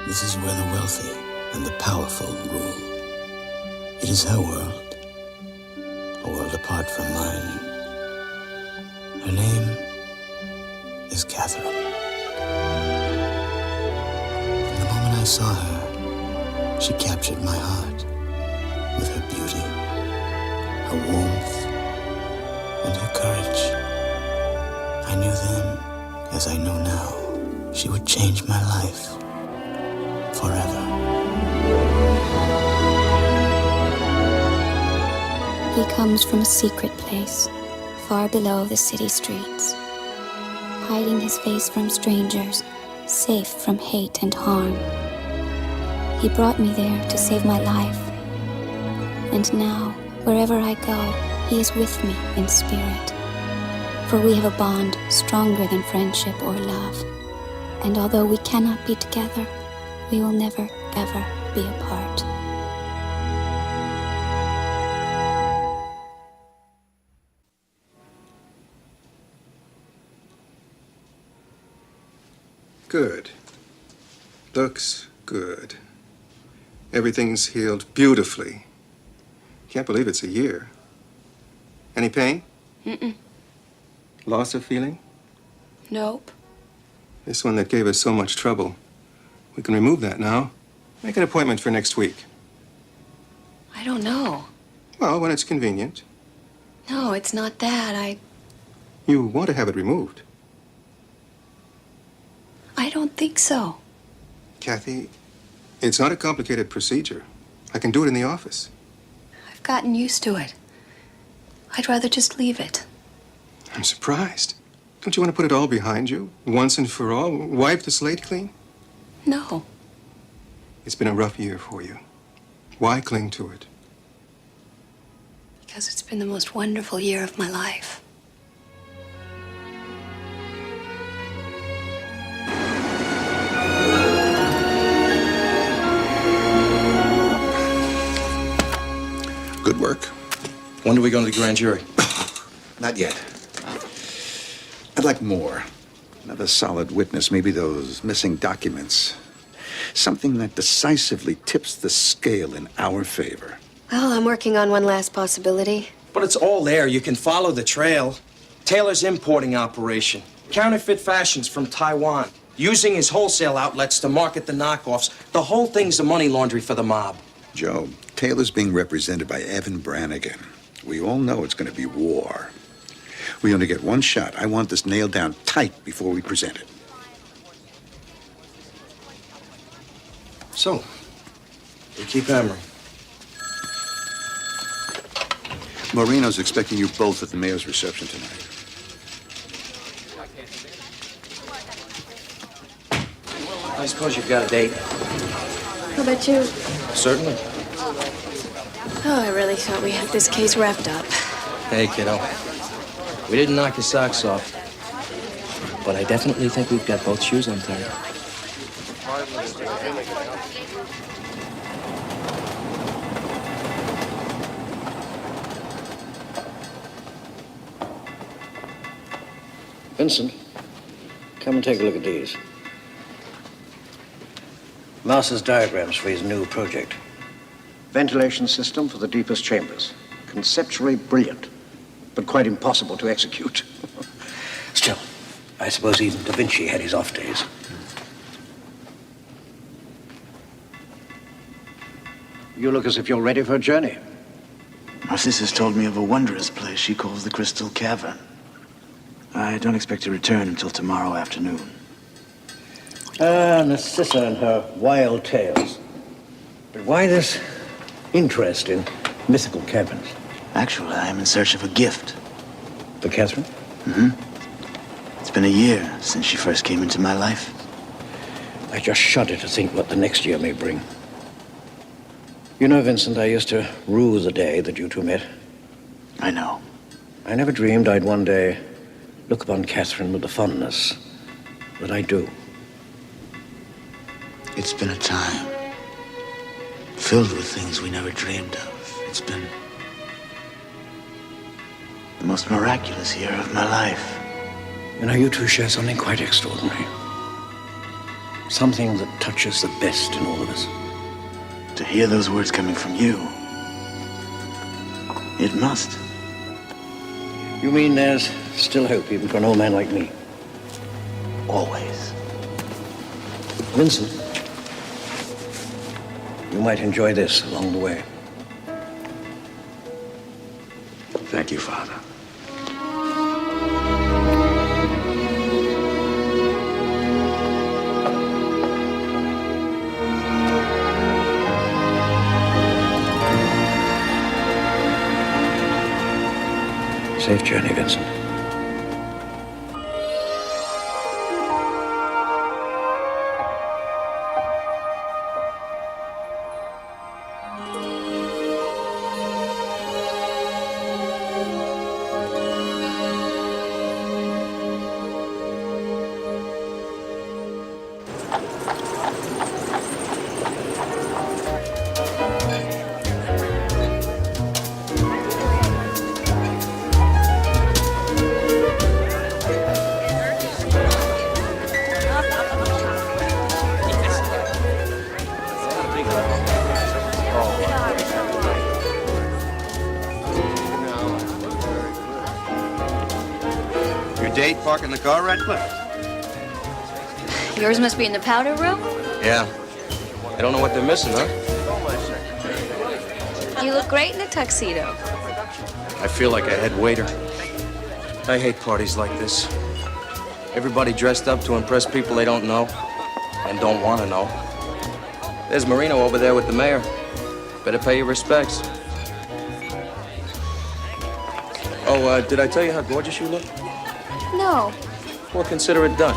This is where the wealthy and the powerful rule. It is her world, a world apart from mine. Her name is Catherine. From the moment I saw her, she captured my heart with her beauty, her warmth, and her courage. I knew then, as I know now, she would change my life forever. He comes from a secret place, far below the city streets, hiding his face from strangers, safe from hate and harm. He brought me there to save my life. And now, wherever I go, he is with me in spirit. For we have a bond stronger than friendship or love. And although we cannot be together, we will never, ever be apart. Good. Looks good. Everything's healed beautifully. Can't believe it's a year. Any pain? Mm-mm. Loss of feeling? Nope. This one that gave us so much trouble. We can remove that now. Make an appointment for next week. I don't know. Well, when it's convenient. No, it's not that. You want to have it removed. I don't think so. Kathy, it's not a complicated procedure. I can do it in the office. I've gotten used to it. I'd rather just leave it. I'm surprised. Don't you want to put it all behind you? Once and for all? Wipe the slate clean? No. It's been a rough year for you. Why cling to it? Because it's been the most wonderful year of my life. Good work. When do we go to the grand jury? Not yet. I'd like more. Another solid witness, maybe those missing documents. Something that decisively tips the scale in our favor. Well, I'm working on one last possibility. But it's all there. You can follow the trail. Taylor's importing operation. Counterfeit fashions from Taiwan. Using his wholesale outlets to market the knockoffs. The whole thing's a money laundry for the mob. Joe, Taylor's being represented by Evan Brannigan. We all know it's going to be war. We only get one shot. I want this nailed down tight before we present it. So, we keep hammering. Marino's expecting you both at the mayor's reception tonight. I suppose you've got a date. How about you? Certainly. Oh, I really thought we had this case wrapped up. Hey, kiddo. We didn't knock your socks off. But I definitely think we've got both shoes untied. Vincent, come and take a look at these. Master's diagrams for his new project. Ventilation system for the deepest chambers. Conceptually brilliant, but quite impossible to execute. Still, I suppose even Da Vinci had his off days. You look as if you're ready for a journey. My sister's told me of a wondrous place she calls the Crystal Cavern. I don't expect to return until tomorrow afternoon. Ah, Narcissa and her wild tales. But why this interest in mythical caverns? Actually, I am in search of a gift. For Catherine? Mm-hmm. It's been a year since she first came into my life. I just shudder to think what the next year may bring. You know, Vincent, I used to rue the day that you two met. I know. I never dreamed I'd one day look upon Catherine with the fondness that I do. It's been a time filled with things we never dreamed of. It's been the most miraculous year of my life. You know, you two share something quite extraordinary. Something that touches the best in all of us. To hear those words coming from you, it must. You mean there's still hope even for an old man like me? Always. Vincent, you might enjoy this along the way. Thank you, Father. Safe journey, Vincent. Date parking the car, Radcliffe? Yours must be in the powder room? Yeah. I don't know what they're missing, huh? You look great in a tuxedo. I feel like a head waiter. I hate parties like this. Everybody dressed up to impress people they don't know and don't want to know. There's Marino over there with the mayor. Better pay your respects. Oh, did I tell you how gorgeous you look? No. Well, consider it done.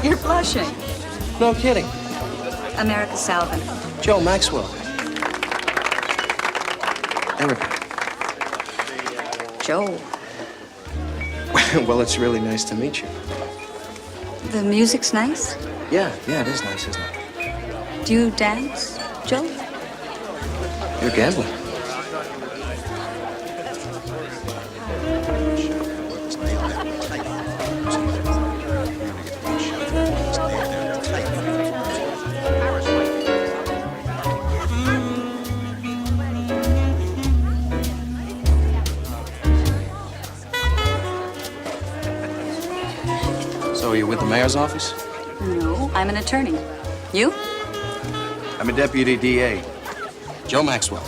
You're blushing. No kidding. America Salvin. Joe Maxwell. Erica. Joe. Well, it's really nice to meet you. The music's nice. Yeah, it is nice, isn't it? Do you dance, Joe? You're gambling. So are you with the mayor's office? No, I'm an attorney. You? I'm a deputy DA. Joe Maxwell.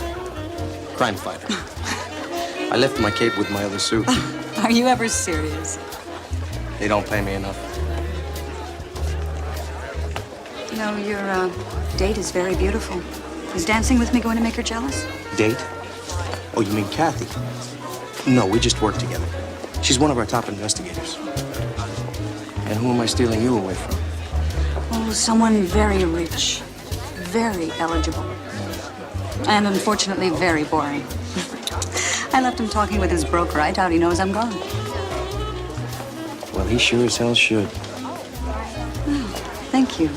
Crime fighter. I left my cape with my other suit. Are you ever serious? They don't pay me enough. You know, your date is very beautiful. Is dancing with me going to make her jealous? Date? Oh, you mean Kathy? No, we just work together. She's one of our top investigators. And who am I stealing you away from? Oh, someone very rich, very eligible, and unfortunately very boring. I left him talking with his broker. I doubt he knows I'm gone. Well, he sure as hell should. Oh, thank you,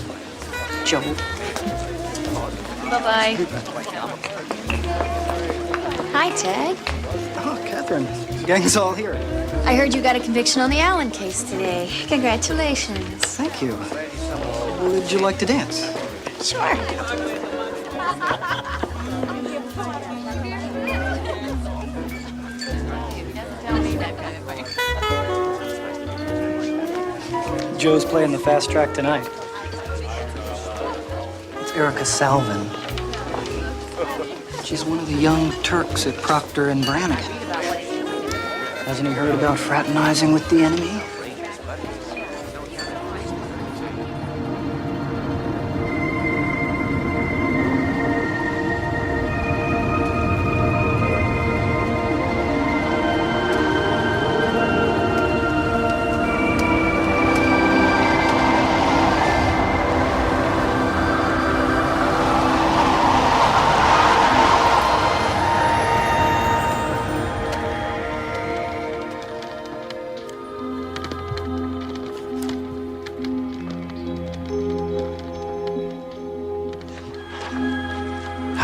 Joe. Bye-bye. Hi, Ted. Oh, Catherine, the gang's all here. I heard you got a conviction on the Allen case today. Congratulations. Thank you. Would you like to dance? Sure. Joe's playing the fast track tonight. It's Erica Salvin. She's one of the young Turks at Procter and Brannan. Hasn't he heard about fraternizing with the enemy?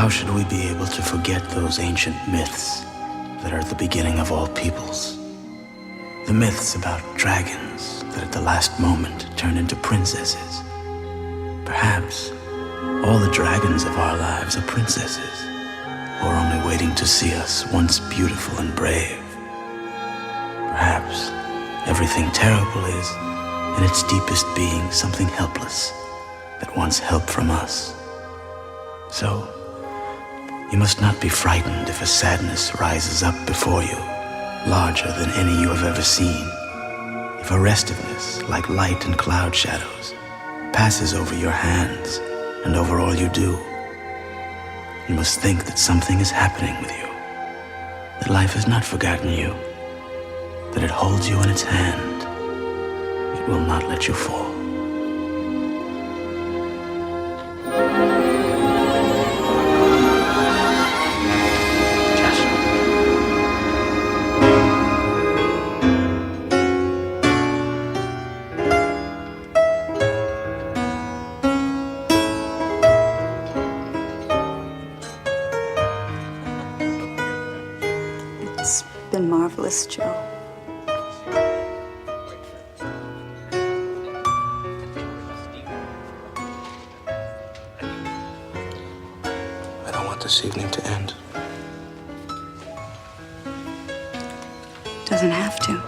How should we be able to forget those ancient myths that are at the beginning of all peoples? The myths about dragons that at the last moment turn into princesses. Perhaps all the dragons of our lives are princesses, who are only waiting to see us once beautiful and brave. Perhaps everything terrible is, in its deepest being, something helpless that wants help from us. So, you must not be frightened if a sadness rises up before you, larger than any you have ever seen. If a restiveness, like light and cloud shadows, passes over your hands and over all you do, you must think that something is happening with you, that life has not forgotten you, that it holds you in its hand. It will not let you fall. It's been marvelous, Joe. I don't want this evening to end. Doesn't have to.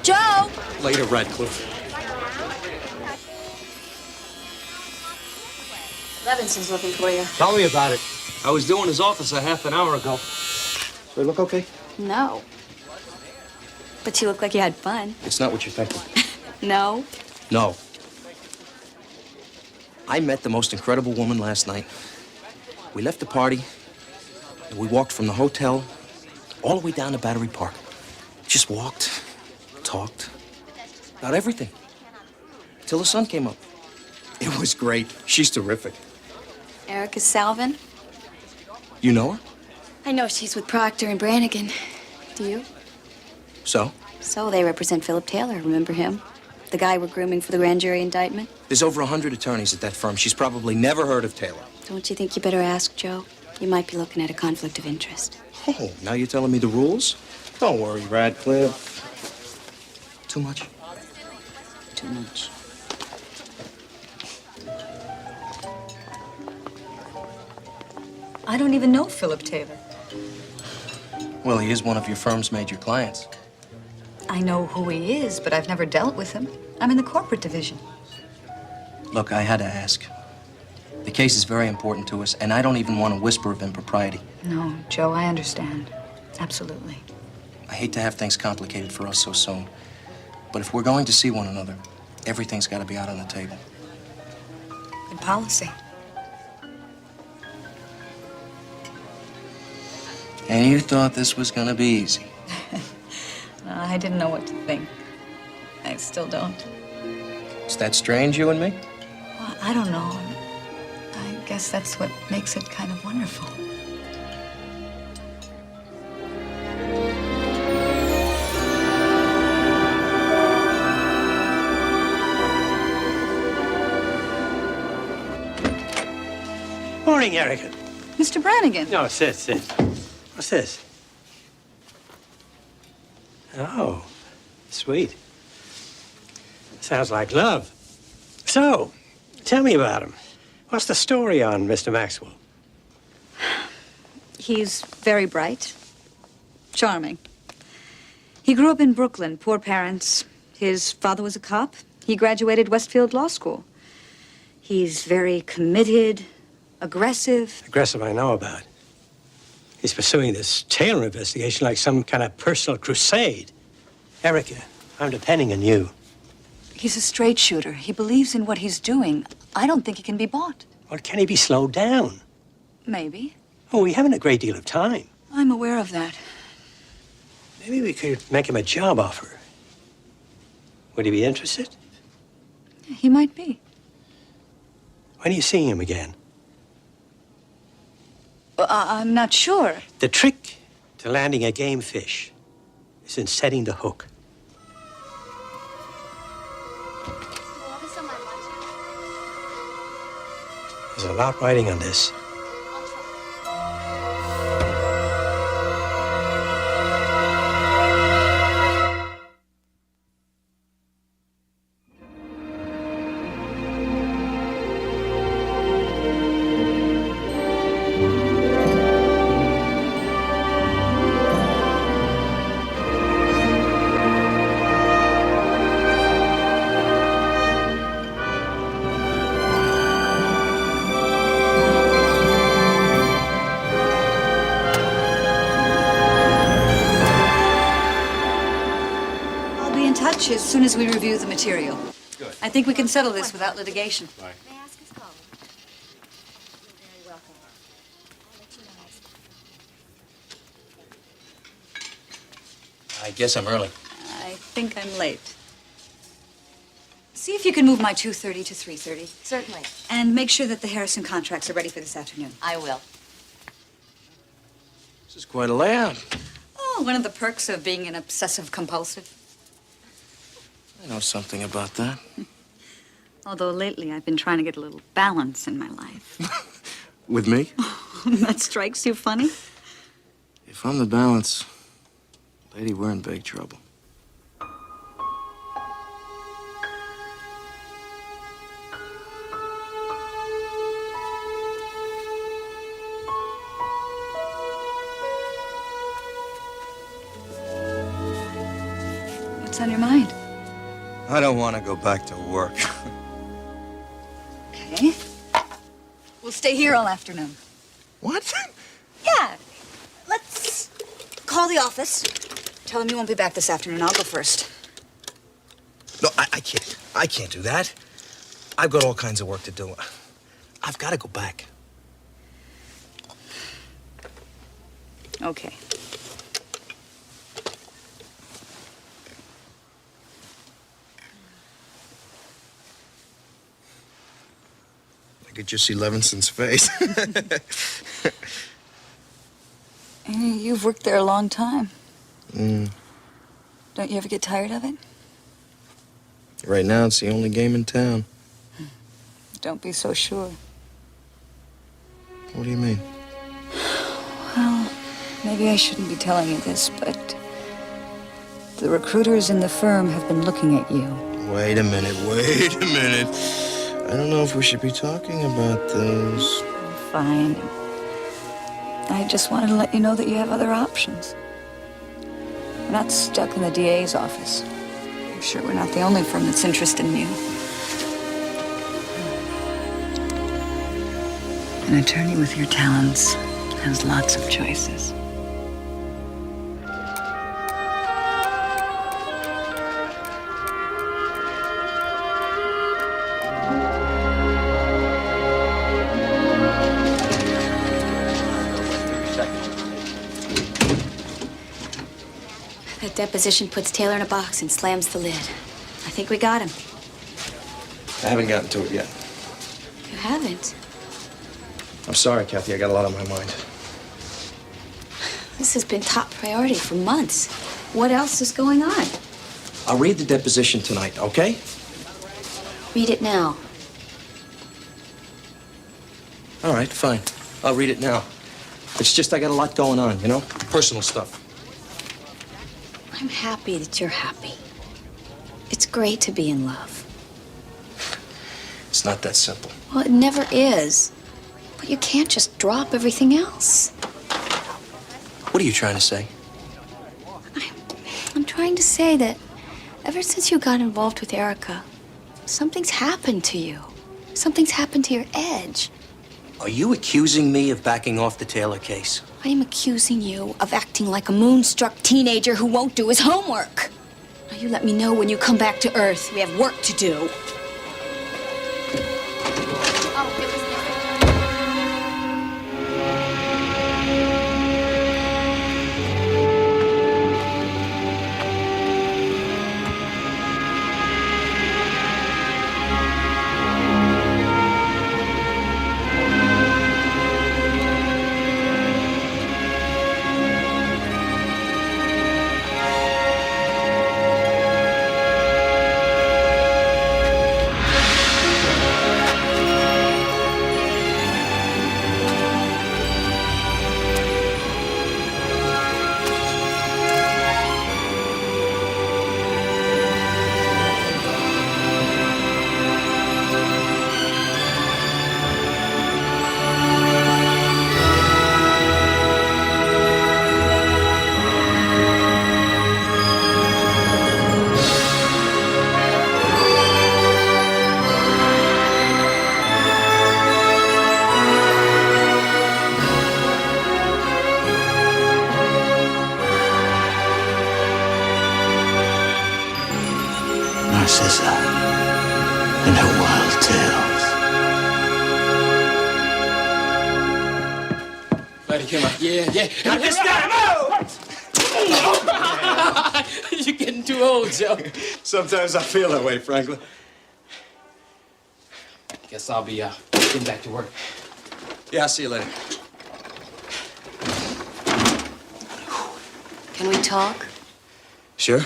Joe! Later, Radcliffe. Levinson's looking for you. Tell me about it. I was doing his office a half an hour ago. Do I look okay? No. But you look like you had fun. It's not what you're thinking. No? No. I met the most incredible woman last night. We left the party, and we walked from the hotel all the way down to Battery Park. Just walked, talked, about everything, till the sun came up. It was great. She's terrific. Erica Salvin? You know her? I know she's with Proctor and Brannigan. Do you? So? So they represent Philip Taylor. Remember him? The guy we're grooming for the grand jury indictment? There's over 100 attorneys at that firm. She's probably never heard of Taylor. Don't you think you better ask, Joe? You might be looking at a conflict of interest. Oh, now you're telling me the rules? Don't worry, Radcliffe. Too much? Too much. I don't even know Philip Taylor. Well, he is one of your firm's major clients. I know who he is, but I've never dealt with him. I'm in the corporate division. Look, I had to ask. The case is very important to us, and I don't even want a whisper of impropriety. No, Joe, I understand. Absolutely. I hate to have things complicated for us so soon. But if we're going to see one another, everything's got to be out on the table. Good policy. And you thought this was going to be easy. I didn't know what to think. I still don't. Is that strange, you and me? Well, I don't know. I guess that's what makes it kind of wonderful. Morning, Erica. Mr. Brannigan. No, sit. What's this? Oh, sweet. Sounds like love. So, tell me about him. What's the story on Mr. Maxwell? He's very bright, charming. He grew up in Brooklyn, poor parents. His father was a cop. He graduated Westfield Law School. He's very committed, aggressive. Aggressive I know about. He's pursuing this Taylor investigation like some kind of personal crusade. Erica, I'm depending on you. He's a straight shooter. He believes in what he's doing. I don't think he can be bought. Well, can he be slowed down? Maybe. Oh, we haven't a great deal of time. I'm aware of that. Maybe we could make him a job offer. Would he be interested? He might be. When are you seeing him again? I'm not sure. The trick to landing a game fish is in setting the hook. There's a lot riding on this. As soon as we review the material. Good. I think we can settle this without litigation. Bye. May I ask who's calling? You're very welcome. I'll let you know. I guess I'm early. I think I'm late. See if you can move my 2:30 to 3:30. Certainly. And make sure that the Harrison contracts are ready for this afternoon. I will. This is quite a layout. Oh, one of the perks of being an obsessive compulsive. I know something about that. Although lately I've been trying to get a little balance in my life. With me? That strikes you funny? If I'm the balance, lady, we're in big trouble. What's on your mind? I don't want to go back to work. Okay. We'll stay here all afternoon. What? Yeah. Let's call the office. Tell them you won't be back this afternoon. I'll go first. No, I can't. I can't do that. I've got all kinds of work to do. I've got to go back. Okay. I could just see Levinson's face. You've worked there a long time. Mm. Don't you ever get tired of it? Right now, it's the only game in town. Don't be so sure. What do you mean? Well, maybe I shouldn't be telling you this, but the recruiters in the firm have been looking at you. Wait a minute, wait a minute. I don't know if we should be talking about those. Fine. I just wanted to let you know that you have other options. We're not stuck in the DA's office. I'm sure we're not the only firm that's interested in you. An attorney with your talents has lots of choices. That deposition puts Taylor in a box and slams the lid. I think we got him. I haven't gotten to it yet. You haven't? I'm sorry, Kathy. I got a lot on my mind. This has been top priority for months. What else is going on? I'll read the deposition tonight, okay? Read it now. All right, fine. I'll read it now. It's just I got a lot going on, you know? Personal stuff. I'm happy that you're happy. It's great to be in love. It's not that simple. Well, it never is. But you can't just drop everything else. What are you trying to say? I'm trying to say that ever since you got involved with Erica, something's happened to you. Something's happened to your edge. Are you accusing me of backing off the Taylor case? I'm accusing you of acting like a moonstruck teenager who won't do his homework. Now you let me know when you come back to Earth. We have work to do. Narcissa and her wild tales. Glad he came out. Yeah. Now this guy, move! You're getting too old, Joe. Sometimes I feel that way, Franklin. Guess I'll be getting back to work. Yeah, I'll see you later. Can we talk? Sure.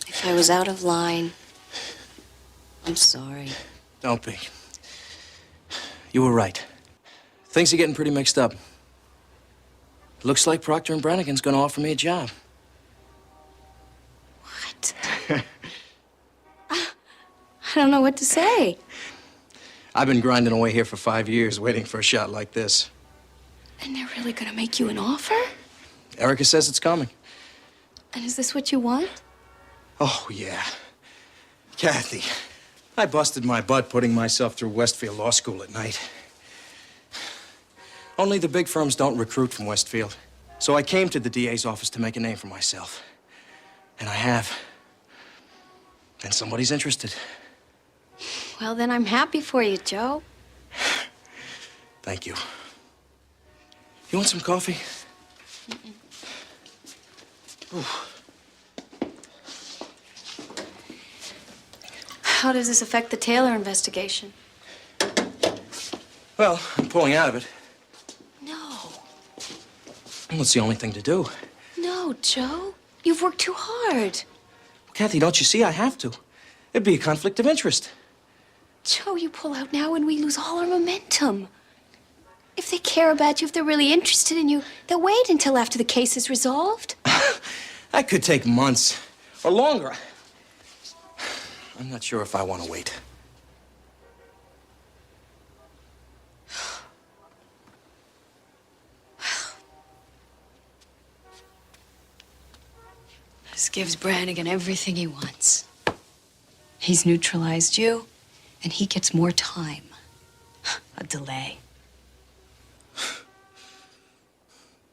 If I was out of line, I'm sorry. Don't be. You were right. Things are getting pretty mixed up. Looks like Procter & Brannigan's gonna offer me a job. What? I don't know what to say. I've been grinding away here for 5 years, waiting for a shot like this. And they're really gonna make you an offer? Erica says it's coming. And is this what you want? Oh, yeah. Kathy, I busted my butt putting myself through Westfield Law School at night. Only the big firms don't recruit from Westfield. So I came to the DA's office to make a name for myself. And I have. And somebody's interested. Well, then I'm happy for you, Joe. Thank you. You want some coffee? How does this affect the Taylor investigation? Well, I'm pulling out of it. No. Well, it's the only thing to do. No, Joe. You've worked too hard. Kathy, don't you see I have to? It'd be a conflict of interest. Joe, you pull out now and we lose all our momentum. If they care about you, if they're really interested in you, they'll wait until after the case is resolved. That could take months or longer. I'm not sure if I want to wait. This gives Brannigan everything he wants. He's neutralized you, and he gets more time. A delay.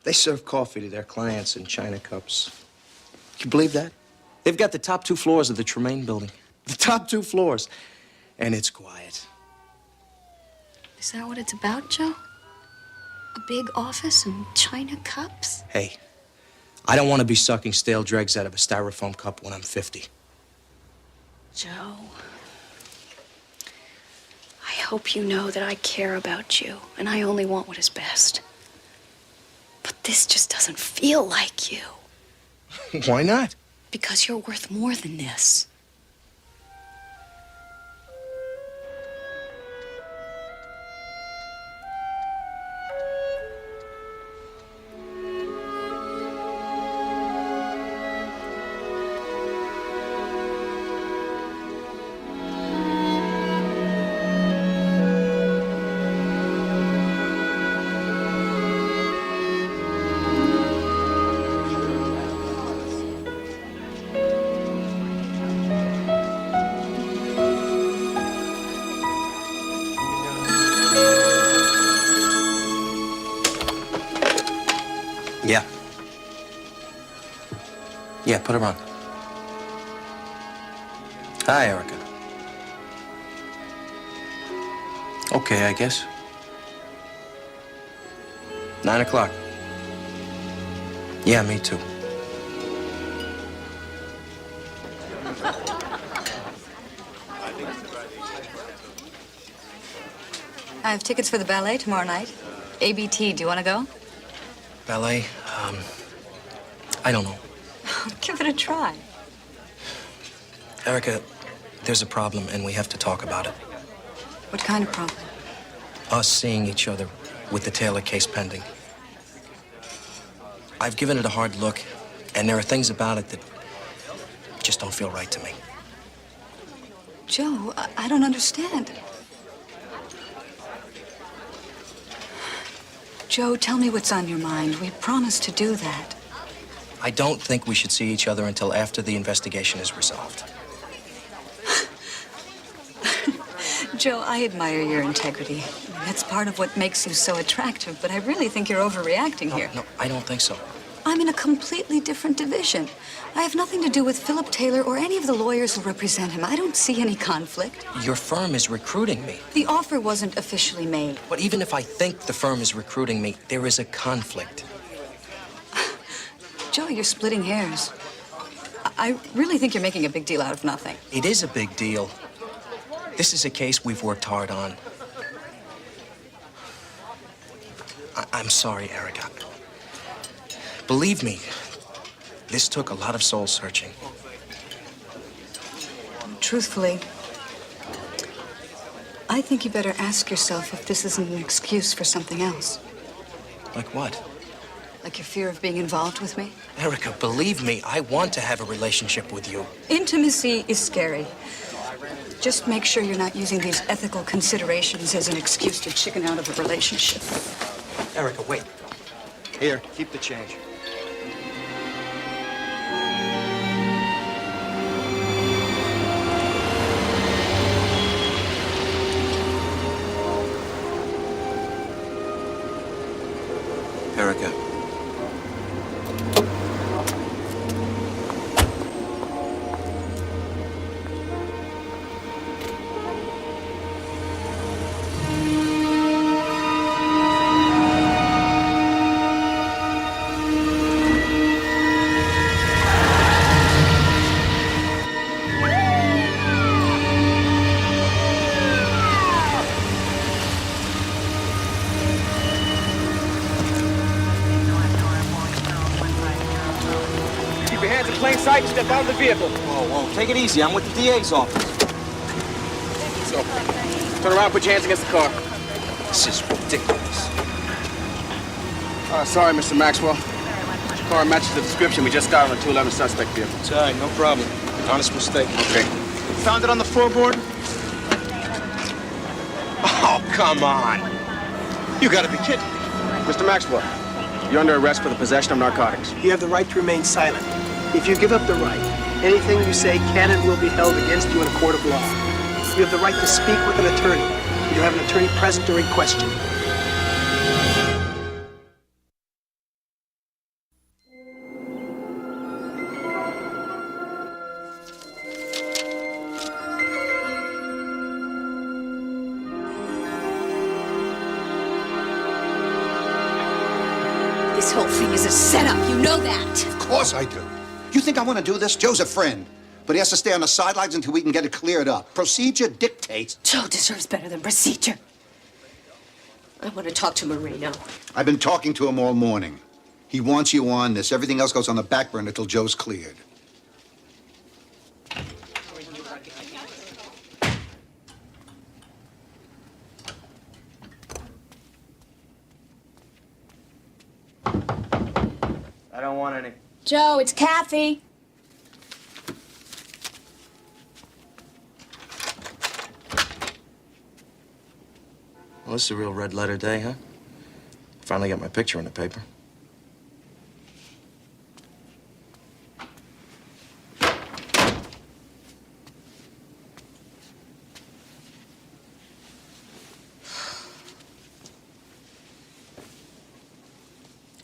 They serve coffee to their clients in china cups. Can you believe that? They've got the top 2 floors of the Tremaine building. The top 2 floors. And it's quiet. Is that what it's about, Joe? A big office and china cups? Hey, I don't want to be sucking stale dregs out of a styrofoam cup when I'm 50. Joe, I hope you know that I care about you, and I only want what is best. But this just doesn't feel like you. Why not? Because you're worth more than this. Yeah. Yeah, put her on. Hi, Erica. Okay, I guess. 9 o'clock. Yeah, me too. I have tickets for the ballet tomorrow night. ABT, do you want to go? Ballet? I don't know. Give it a try. Erica, there's a problem, and we have to talk about it. What kind of problem? Us seeing each other with the Taylor case pending. I've given it a hard look, and there are things about it that just don't feel right to me. Joe, I don't understand. Joe, tell me what's on your mind. We promised to do that. I don't think we should see each other until after the investigation is resolved. Joe, I admire your integrity. That's part of what makes you so attractive, but I really think you're overreacting here. No, I don't think so. I'm in a completely different division. I have nothing to do with Philip Taylor or any of the lawyers who represent him. I don't see any conflict. Your firm is recruiting me. The offer wasn't officially made. But even if I think the firm is recruiting me, there is a conflict. Joe, you're splitting hairs. I really think you're making a big deal out of nothing. It is a big deal. This is a case we've worked hard on. I'm sorry, Erica. Believe me, this took a lot of soul searching. Truthfully, I think you better ask yourself if this isn't an excuse for something else. Like what? Like your fear of being involved with me? Erica, believe me, I want to have a relationship with you. Intimacy is scary. Just make sure you're not using these ethical considerations as an excuse to chicken out of a relationship. Erica, wait. Here, keep the change. Erica. Keep your hands in plain sight and step out of the vehicle. Whoa, take it easy. I'm with the DA's office. So, turn around, put your hands against the car. This is ridiculous. Sorry, Mr. Maxwell. Your car matches the description we just got on the 211 suspect vehicle. It's all right, no problem. Honest mistake. Okay. Found it on the floorboard? Oh, come on. You gotta be kidding me. Mr. Maxwell, you're under arrest for the possession of narcotics. You have the right to remain silent. If you give up the right, anything you say can and will be held against you in a court of law. You have the right to speak with an attorney. You have an attorney present during questioning. This whole thing is a setup. You know that. Of course I do. You think I want to do this? Joe's a friend. But he has to stay on the sidelines until we can get it cleared up. Procedure dictates. Joe deserves better than procedure. I want to talk to Moreno. I've been talking to him all morning. He wants you on this. Everything else goes on the back burner until Joe's cleared. I don't want any. Joe, it's Kathy. Well, this is a real red letter day, huh? Finally got my picture in the paper.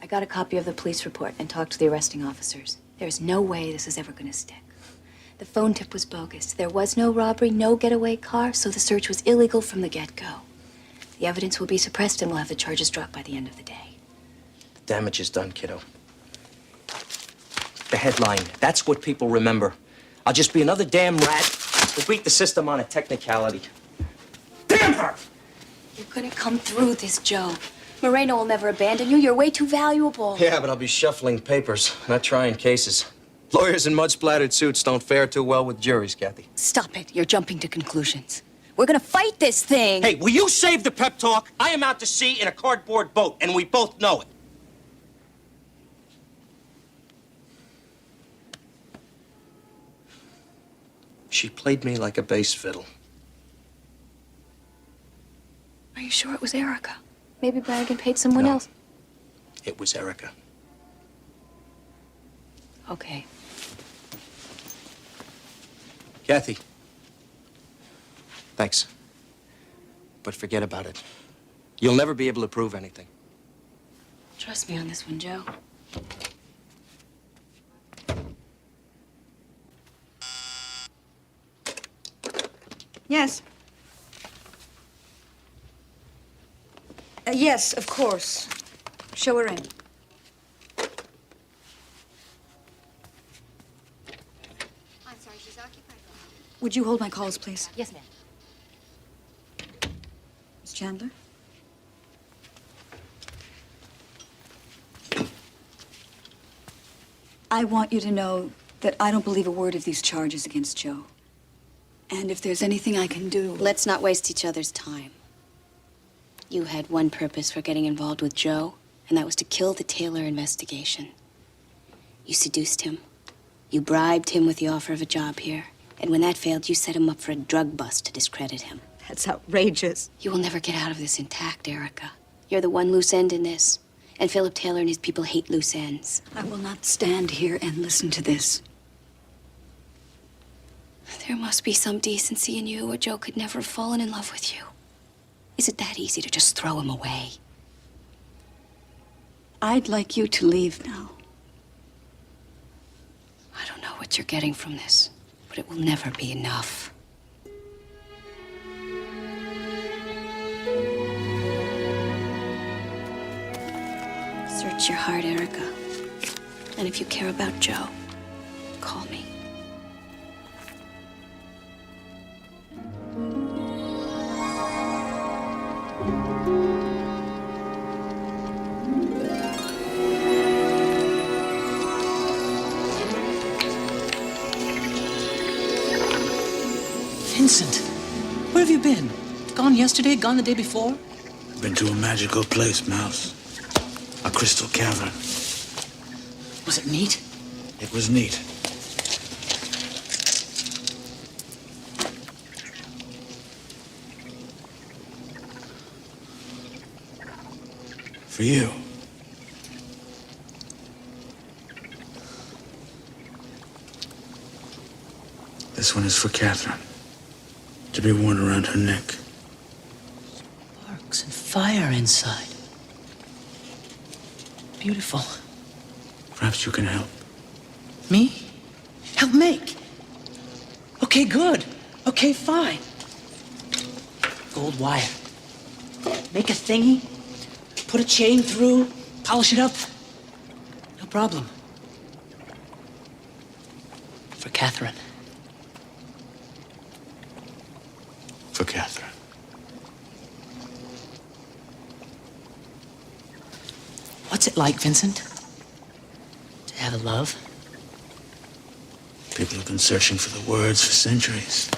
I got a copy of the police report and talked to the arresting officers. There's no way this is ever going to stick. The phone tip was bogus. There was no robbery, no getaway car, so the search was illegal from the get-go. The evidence will be suppressed and we'll have the charges dropped by the end of the day. The damage is done, kiddo. The headline, that's what people remember. I'll just be another damn rat who beat the system on a technicality. Damn her! You're gonna come through this, Joe. Moreno will never abandon you. You're way too valuable. Yeah, but I'll be shuffling papers, not trying cases. Lawyers in mud-splattered suits don't fare too well with juries, Kathy. Stop it. You're jumping to conclusions. We're gonna fight this thing. Hey, will you save the pep talk? I am out to sea in a cardboard boat, and we both know it. She played me like a bass fiddle. Are you sure it was Erica? Maybe Brannigan paid someone No. else. It was Erica. Okay. Kathy. Thanks. But forget about it. You'll never be able to prove anything. Trust me on this one, Joe. Yes. Yes, of course. Show her in. I'm sorry, she's occupied. Would you hold my calls, please? Yes, ma'am. Miss Chandler? I want you to know that I don't believe a word of these charges against Joe. And if there's anything I can do... Let's not waste each other's time. You had one purpose for getting involved with Joe, and that was to kill the Taylor investigation. You seduced him. You bribed him with the offer of a job here. And when that failed, you set him up for a drug bust to discredit him. That's outrageous. You will never get out of this intact, Erica. You're the one loose end in this. And Philip Taylor and his people hate loose ends. I will not stand here and listen to this. There must be some decency in you, or Joe could never have fallen in love with you. Is it that easy to just throw him away? I'd like you to leave now. I don't know what you're getting from this, but it will never be enough. Search your heart, Erica. And if you care about Joe, call me. Vincent, where have you been? Gone yesterday, gone the day before? I've been to a magical place, Mouse. A crystal cavern. Was it neat? It was neat. For you. This one is for Catherine. To be worn around her neck. Sparks and fire inside. Beautiful. Perhaps you can help. Me? Help make? Okay, good. Okay, fine. Gold wire. Make a thingy. Put a chain through. Polish it up. No problem. For Catherine. For Catherine. What's it like, Vincent? To have a love? People have been searching for the words for centuries.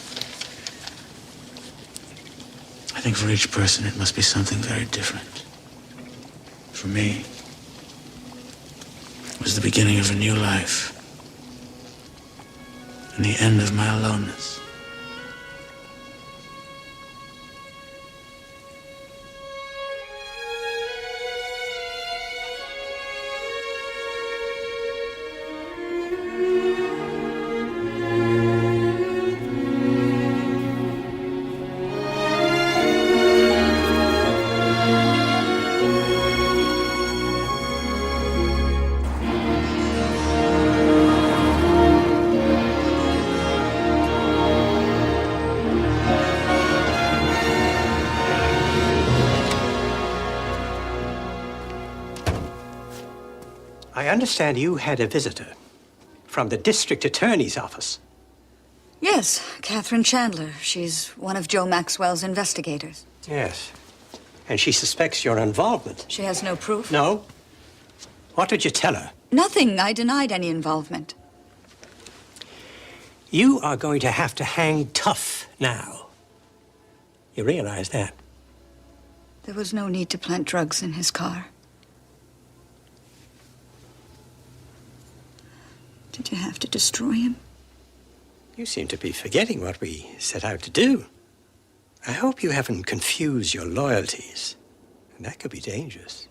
I think for each person it must be something very different. For me, it was the beginning of a new life. And the end of my aloneness. I understand you had a visitor from the district attorney's office. Yes, Catherine Chandler. She's one of Joe Maxwell's investigators. Yes. And she suspects your involvement. She has no proof? No? What did you tell her? Nothing. I denied any involvement. You are going to have to hang tough now. You realize that? There was no need to plant drugs in his car. Did you have to destroy him? You seem to be forgetting what we set out to do. I hope you haven't confused your loyalties. That could be dangerous.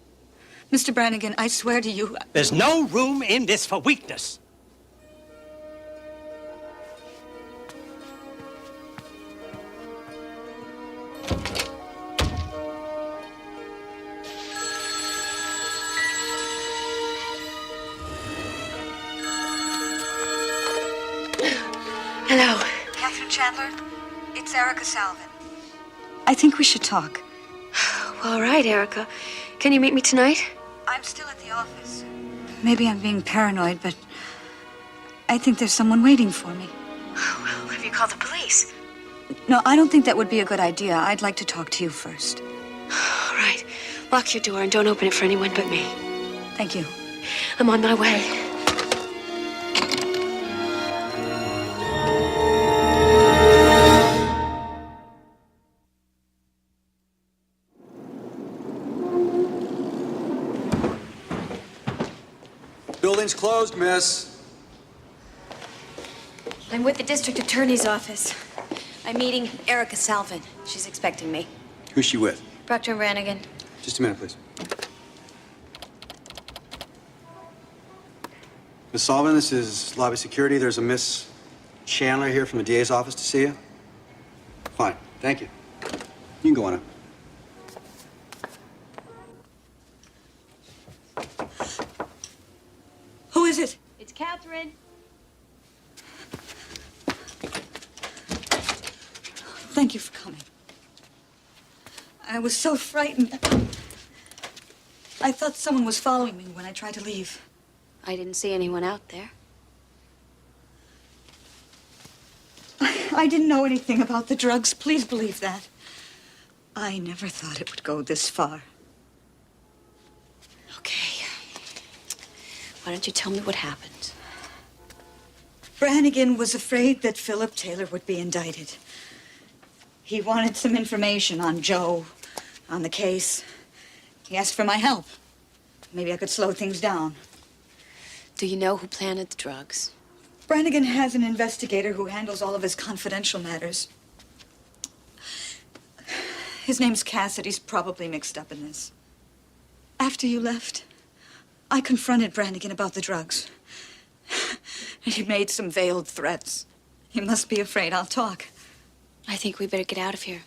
Mr. Brannigan, I swear to you... There's no room in this for weakness. Hello. Catherine Chandler, it's Erica Salvin. I think we should talk. Well, all right, Erica. Can you meet me tonight? I'm still at the office. Maybe I'm being paranoid, but I think there's someone waiting for me. Well, have you called the police? No, I don't think that would be a good idea. I'd like to talk to you first. All right. Lock your door and don't open it for anyone but me. Thank you. I'm on my way. Building's closed, miss. I'm with the district attorney's office. I'm meeting Erica Salvin. She's expecting me. Who's she with? Proctor and Brannigan. Just a minute, please. Miss Sullivan, this is lobby security. There's a Miss Chandler here from the DA's office to see you. Fine, thank you. You can go on up. Who is it? It's Catherine. Thank you for coming. I was so frightened. I thought someone was following me when I tried to leave. I didn't see anyone out there. I didn't know anything about the drugs. Please believe that. I never thought it would go this far. Okay. Why don't you tell me what happened? Brannigan was afraid that Philip Taylor would be indicted. He wanted some information on Joe, on the case. He asked for my help. Maybe I could slow things down. Do you know who planted the drugs? Brannigan has an investigator who handles all of his confidential matters. His name's Cassidy. He's probably mixed up in this. After you left, I confronted Brannigan about the drugs. And he made some veiled threats. He must be afraid I'll talk. I think we better get out of here.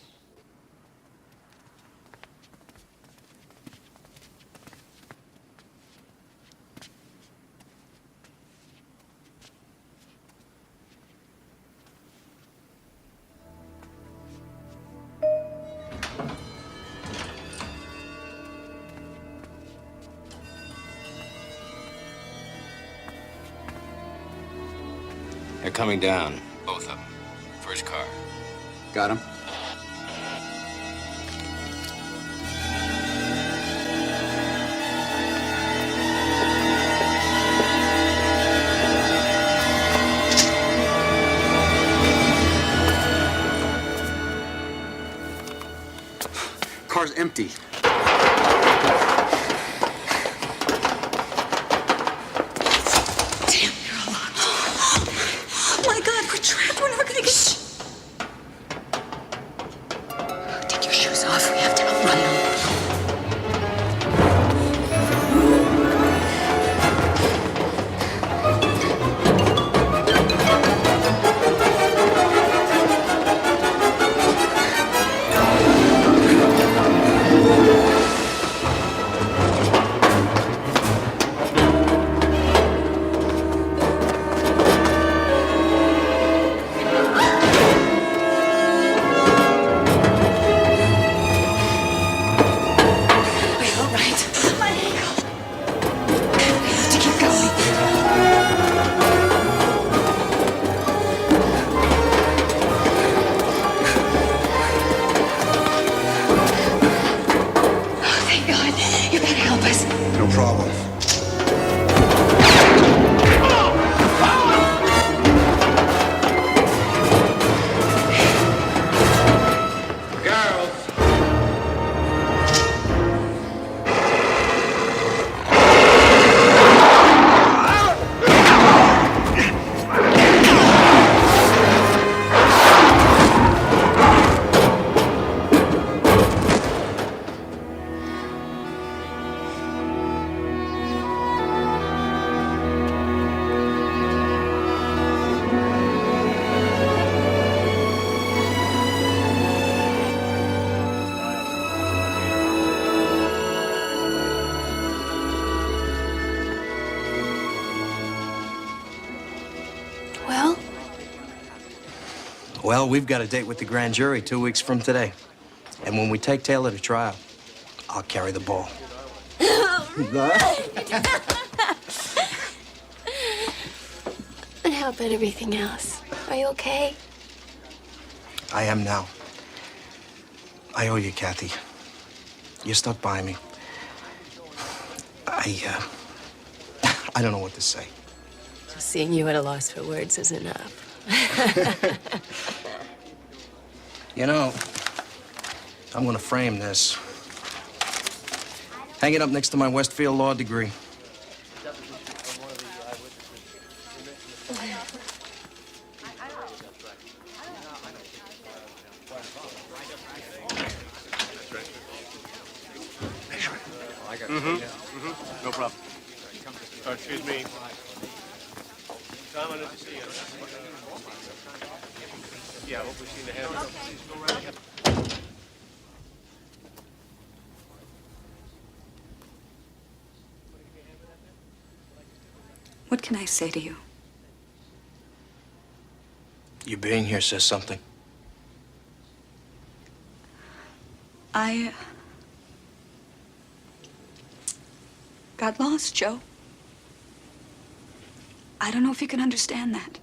They're coming down, both of them. First car. Got him. Car's empty. Well, we've got a date with the grand jury 2 weeks from today. And when we take Taylor to trial, I'll carry the ball. And how about everything else? Are you okay? I am now. I owe you, Kathy. You stuck by me. I don't know what to say. Just seeing you at a loss for words is enough. You know, I'm gonna frame this. Hang it up next to my Westfield law degree. No problem. Oh, excuse me. Tom, I need to see you. Yeah, hope we've seen the head. What can I say to you? You being here says something. I got lost, Joe. I don't know if you can understand that.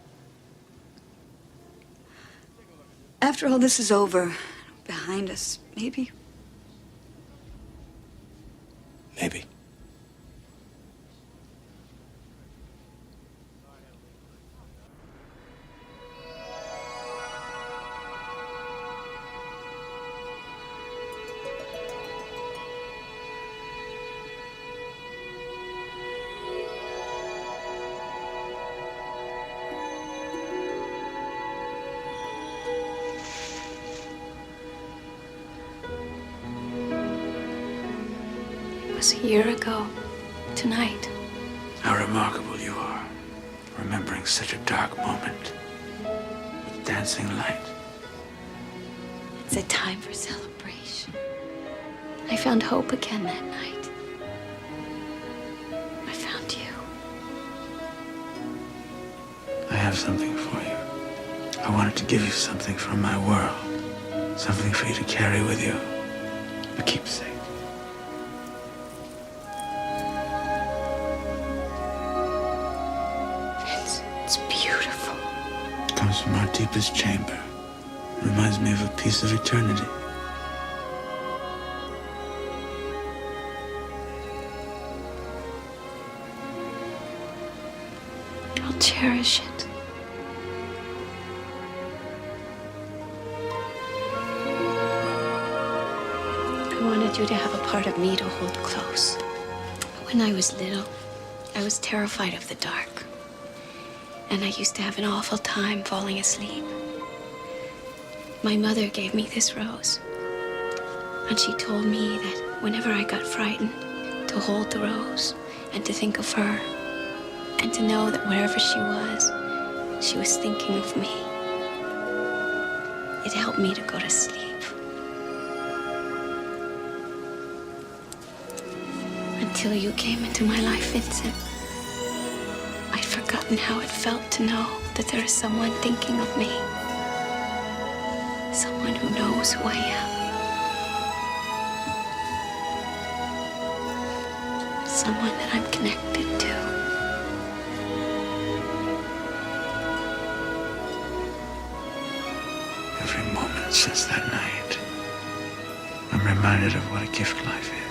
After all this is over, behind us, maybe. Maybe. It was a year ago, tonight. How remarkable you are, remembering such a dark moment with dancing light. It's a time for celebration. I found hope again that night. I found you. I have something for you. I wanted to give you something from my world. Something for you to carry with you. A keepsake. It's beautiful. It comes from our deepest chamber. It reminds me of a piece of eternity. I'll cherish it. I wanted you to have a part of me to hold close. When I was little, I was terrified of the dark. And I used to have an awful time falling asleep. My mother gave me this rose. And she told me that whenever I got frightened, to hold the rose and to think of her. And to know that wherever she was thinking of me. It helped me to go to sleep. Until you came into my life, Vincent. I'd forgotten how it felt to know that there is someone thinking of me. Someone who knows who I am. Someone that I'm connected to. Every moment since that night, I'm reminded of what a gift life is.